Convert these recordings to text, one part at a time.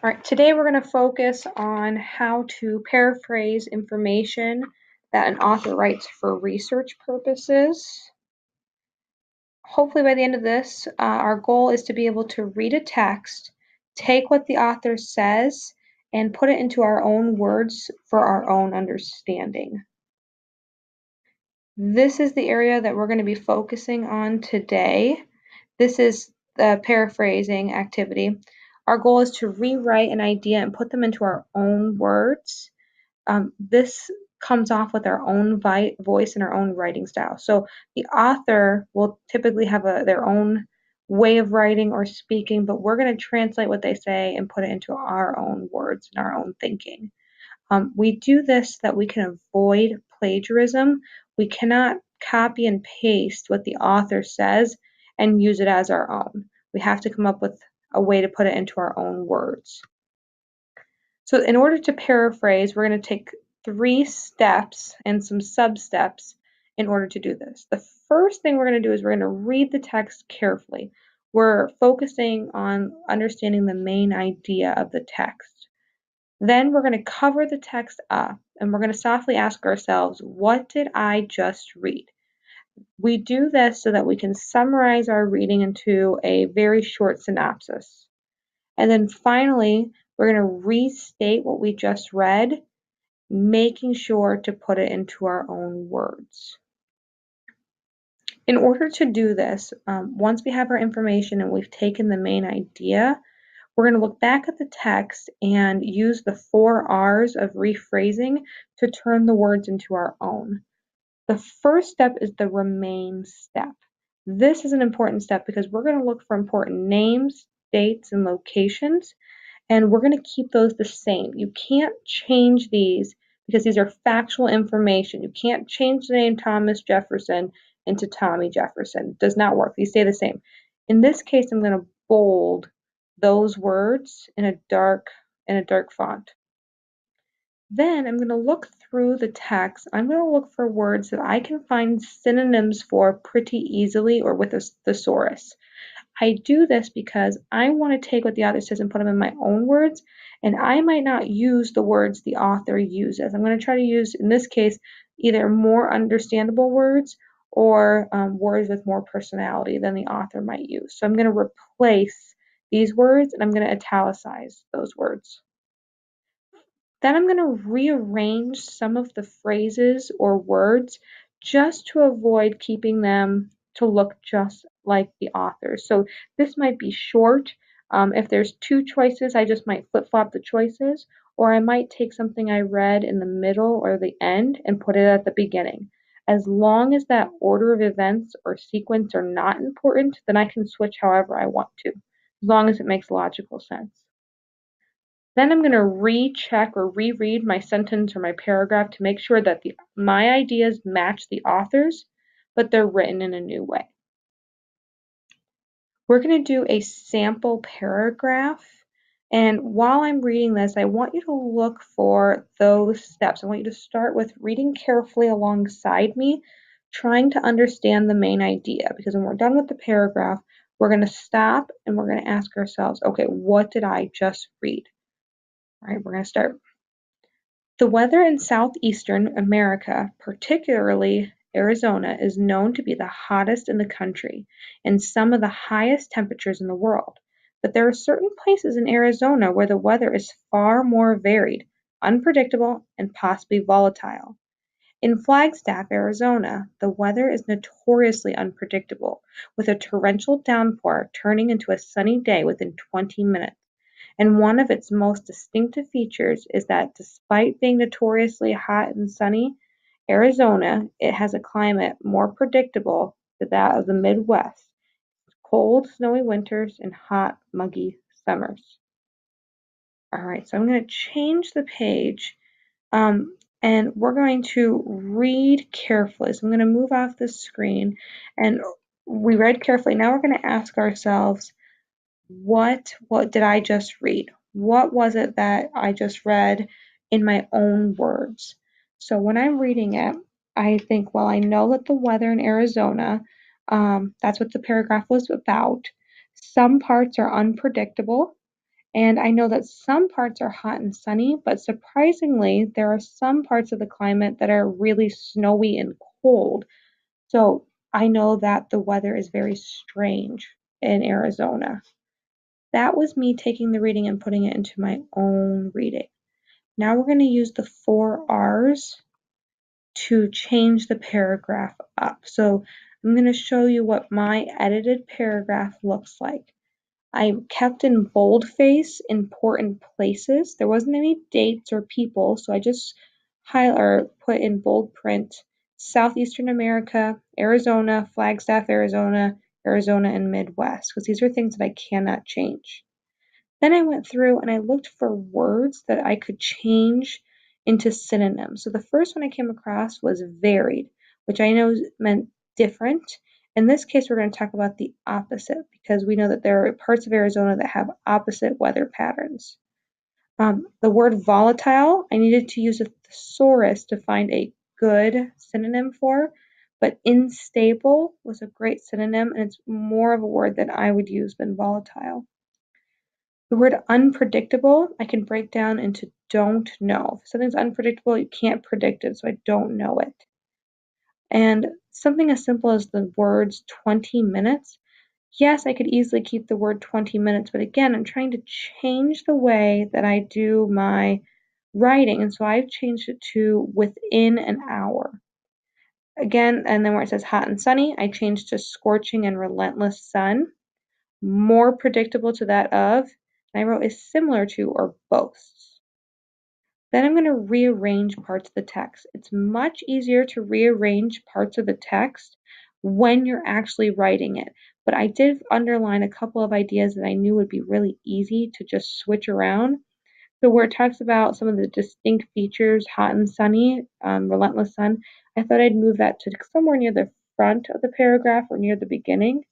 All right, today we're going to focus on how to paraphrase information that an author writes for research purposes. Hopefully by the end of this, our goal is to be able to read a text, take what the author says, and put it into our own words for our own understanding. This is the area that we're going to be focusing on today. This is the paraphrasing activity. Our goal is to rewrite an idea and put them into our own words. This comes off with our own voice and our own writing style. So the author will typically have their own way of writing or speaking, but we're going to translate what they say and put it into our own words and our own thinking. We do this so that we can avoid plagiarism. We cannot copy and paste what the author says and use it as our own. We have to come up with a way to put it into our own words. So in order to paraphrase, we're going to take 3 steps and some sub-steps in order to do this. The first thing we're going to do is we're going to read the text carefully. We're focusing on understanding the main idea of the text. Then we're going to cover the text up and we're going to softly ask ourselves, what did I just read? We do this so that we can summarize our reading into a very short synopsis. And then finally, we're going to restate what we just read, making sure to put it into our own words. In order to do this, once we have our information and we've taken the main idea, we're going to look back at the text and use the 4 R's of rephrasing to turn the words into our own. The first step is the remain step. This is an important step because we're going to look for important names, dates, and locations, and we're going to keep those the same. You can't change these because these are factual information. You can't change the name Thomas Jefferson into Tommy Jefferson. It does not work. These stay the same. In this case, I'm going to bold those words in a dark font. Then I'm going to look through the text. I'm going to look for words that I can find synonyms for pretty easily or with a thesaurus. I do this because I want to take what the author says and put them in my own words, and I might not use the words the author uses. I'm going to try to use, in this case, either more understandable words or words with more personality than the author might use. So I'm going to replace these words and I'm going to italicize those words. Then I'm going to rearrange some of the phrases or words just to avoid keeping them to look just like the author. So this might be short. If there's 2 choices, I just might flip-flop the choices, or I might take something I read in the middle or the end and put it at the beginning. As long as that order of events or sequence are not important, then I can switch however I want to, as long as it makes logical sense. Then I'm going to recheck or reread my sentence or my paragraph to make sure that my ideas match the author's, but they're written in a new way. We're going to do a sample paragraph, and while I'm reading this, I want you to look for those steps. I want you to start with reading carefully alongside me, trying to understand the main idea, because when we're done with the paragraph, we're going to stop and we're going to ask ourselves, okay, what did I just read? All right, we're going to start. The weather in southeastern America, particularly Arizona, is known to be the hottest in the country and some of the highest temperatures in the world. But there are certain places in Arizona where the weather is far more varied, unpredictable, and possibly volatile. In Flagstaff, Arizona, the weather is notoriously unpredictable, with a torrential downpour turning into a sunny day within 20 minutes. And one of its most distinctive features is that despite being notoriously hot and sunny, Arizona, it has a climate more predictable than that of the Midwest, cold, snowy winters and hot, muggy summers. All right, so I'm going to change the page and we're going to read carefully. So I'm going to move off the screen and we read carefully. Now we're going to ask ourselves, what did I just read? What was it that I just read in my own words? So when I'm reading it, I think, well, I know that the weather in Arizona, that's what the paragraph was about. Some parts are unpredictable, And I know that some parts are hot and sunny, but surprisingly, there are some parts of the climate that are really snowy and cold. So I know that the weather is very strange in Arizona. That was me taking the reading and putting it into my own reading. Now we're going to use the 4 R's to change the paragraph up. So I'm going to show you what my edited paragraph looks like. I kept in boldface important places. There wasn't any dates or people, so I just put in bold print Southeastern America, Arizona, Flagstaff, Arizona, Arizona, and Midwest, because these are things that I cannot change. Then I went through and I looked for words that I could change into synonyms. So the first one I came across was varied, which I know meant different. In this case, we're going to talk about the opposite because we know that there are parts of Arizona that have opposite weather patterns. The word volatile, I needed to use a thesaurus to find a good synonym for, but unstable was a great synonym, and it's more of a word that I would use than volatile. The word unpredictable, I can break down into don't know. If something's unpredictable, you can't predict it, so I don't know it. And something as simple as the words 20 minutes, yes, I could easily keep the word 20 minutes, but again, I'm trying to change the way that I do my writing, and so I've changed it to within an hour. Again, and then where it says hot and sunny, I changed to scorching and relentless sun. More predictable to that of, and I wrote is similar to or boasts. Then I'm going to rearrange parts of the text. It's much easier to rearrange parts of the text when you're actually writing it. But I did underline a couple of ideas that I knew would be really easy to just switch around. So where it talks about some of the distinct features, hot and sunny, relentless sun, I thought I'd move that to somewhere near the front of the paragraph or near the beginning.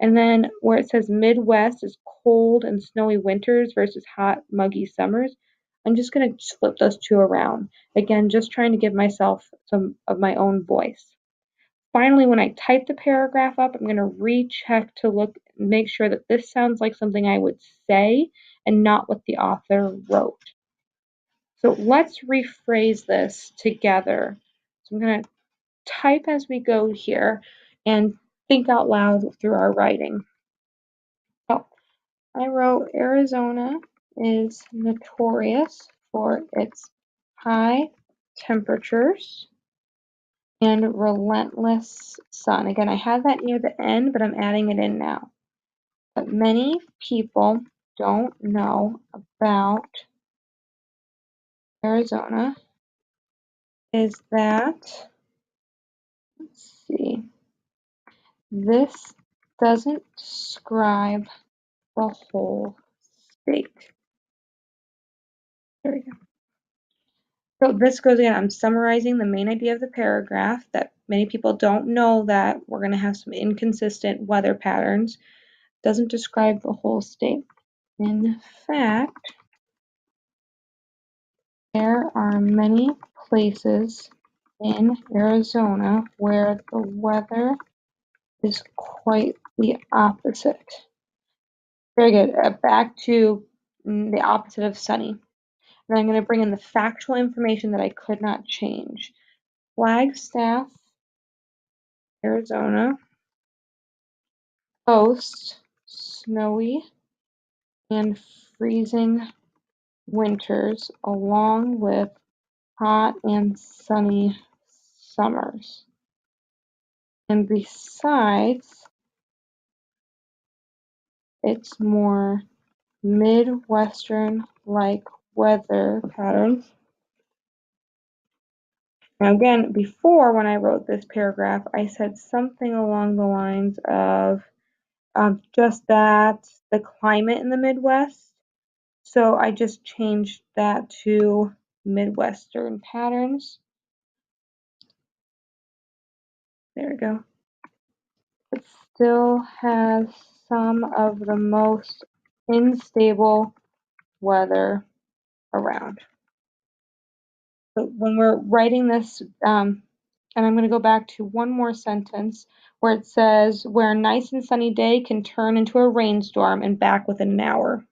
And then where it says Midwest is cold and snowy winters versus hot, muggy summers, I'm just going to flip those two around. Again, just trying to give myself some of my own voice. Finally, when I type the paragraph up, I'm going to recheck to make sure that this sounds like something I would say and not what the author wrote. So let's rephrase this together. So I'm going to type as we go here and think out loud through our writing. So I wrote Arizona is notorious for its high temperatures and relentless sun. Again, I had that near the end, but I'm adding it in now. But many people don't know about Arizona is that, let's see, this doesn't describe the whole state. There we go. So this goes again, I'm summarizing the main idea of the paragraph that many people don't know that we're going to have some inconsistent weather patterns. Doesn't describe the whole state. In fact, there are many places in Arizona where the weather is quite the opposite. Very good. Back to the opposite of sunny. And I'm going to bring in the factual information that I could not change. Flagstaff, Arizona boasts snowy and freezing winters along with hot and sunny summers. And besides, its more Midwestern-like weather patterns. Now again, before when I wrote this paragraph, I said something along the lines of just that the climate in the Midwest. So I just changed that to Midwestern patterns. There we go. It still has some of the most unstable weather around. So when we're writing this, and I'm going to go back to one more sentence where it says, where a nice and sunny day can turn into a rainstorm and back within an hour.